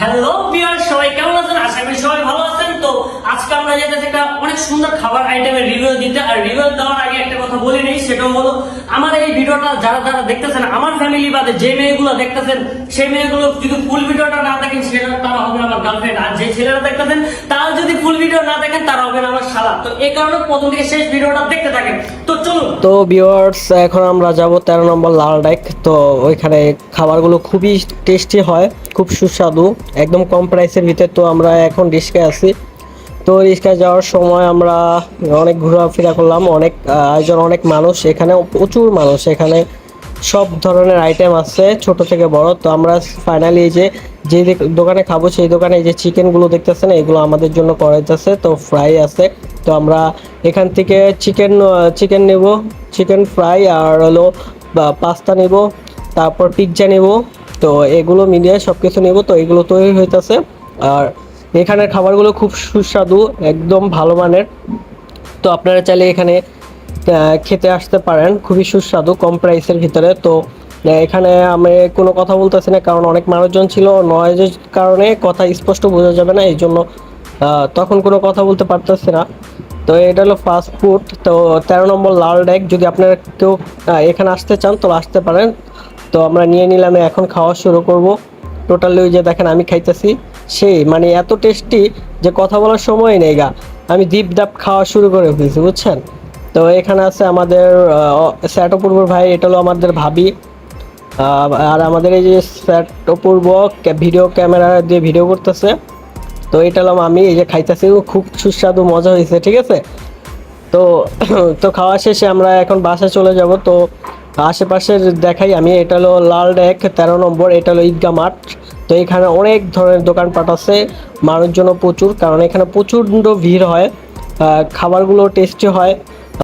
Hello viewer, সবাই কেমন আছেন? আশা করি সবাই ভালো আছেন। তো আজকে আমরা যেটা একটা অনেক সুন্দর খাবার আইটেমের রিভিউ দিতে, আর রিভিউ দেওয়ার আগে একটা কথা বলে নেই, সেটা হলো আমার এই ভিডিওটা যারা যারা দেখতেছেন, আমার ফ্যামিলি বাদে যে মেয়েগুলো দেখতেছেন, সেই মেয়েগুলো যদি ফুল ভিডিওটা না দেখেন সেটা তারা হবে আমার গার্লফ্রেন্ড, আর যে ছেলেরা দেখতেছেন তারা যদি ফুল ভিডিও না দেখেন তারা হবে আমার শালা। তো এই কারণে প্রথম থেকে শেষ ভিডিওটা দেখতে থাকেন। তো চলুন। তো ভিউয়ার্স, এখন আমরা যাব 13 নম্বর লাল ডাইক। তো ওইখানে খাবারগুলো খুবই টেস্টি হয়, খুব সুস্বাদু, একদম কম প্রাইসের ভিতরে। তো আমরা এখন রিস্কায় আছি। তো রিস্কায় যাওয়ার সময় আমরা অনেক ঘোরাফেরা করলাম, অনেক আয়োজন, অনেক মানুষ, এখানে প্রচুর মানুষ, এখানে সব ধরনের আইটেম আছে ছোট থেকে বড়। তো আমরা ফাইনালি যে দোকানে খাবো সেই দোকানে এই যে চিকেনগুলো দেখতেছেন, এগুলো আমাদের জন্য করাইতেছে। তো ফ্রাই আছে, তো আমরা এখান থেকে চিকেন নেব, চিকেন ফ্রাই, আর হলো পাস্তা নেব, তারপর পিৎজা নেব। তো এগুলো মিলিয়ে সব কিছু নেব। তো এগুলো তৈরি হইতেছে, আর এখানের খাবারগুলো খুব সুস্বাদু, একদম ভালো মানের। তো আপনারা চাইলে এখানে খেতে আসতে পারেন, খুবই সুস্বাদু, কম প্রাইসের ভিতরে। তো এখানে আমি কোনো কথা বলতেছি না, কারণ অনেক মানুষজন ছিল, নয়েজের কারণে কথা স্পষ্ট বোঝা যাবে না, এই জন্য তখন কোনো কথা বলতে পারতেছি না। তো এটা হলো ফাস্ট ফুড। তো 13 নম্বর লাল ডেক, যদি আপনারা কেউ এখানে আসতে চান তো আসতে পারেন। তো আমরা নিয়ে নিলাম, এখন খাওয়া শুরু করব। টোটালি ওই যে দেখেন আমি খাইতেছি, সেই মানে এত টেস্টি যে কথা বলার সময় নেই গা, আমি ডিপ ডাপ খাওয়া শুরু করে ফেলছি, বুঝছেন। তো এখানে আছে আমাদের স্যাট অপূর্ব ভাই, এটা হলো আমাদের ভাবি, আর আমাদের এই যে স্যাট অপূর্ব ভিডিও ক্যামেরা দিয়ে ভিডিও করতেছে। তো এটা হলাম আমি, এই যে খাইতেছি, খুব সুস্বাদু, মজা হয়েছে, ঠিক আছে। তো তো খাওয়া শেষে আমরা এখন বাসায় চলে যাব। তো আশেপাশে দেখাই আমি, এটা হলো লাল ডেক 13 নম্বর, এটা হলো ঈদগাহ মাঠ। তো এখানে অনেক ধরনের দোকানপাট আছে, মানুষজনও প্রচুর, কারণ এখানে প্রচণ্ড ভিড় হয়, খাবারগুলো টেস্টি হয়।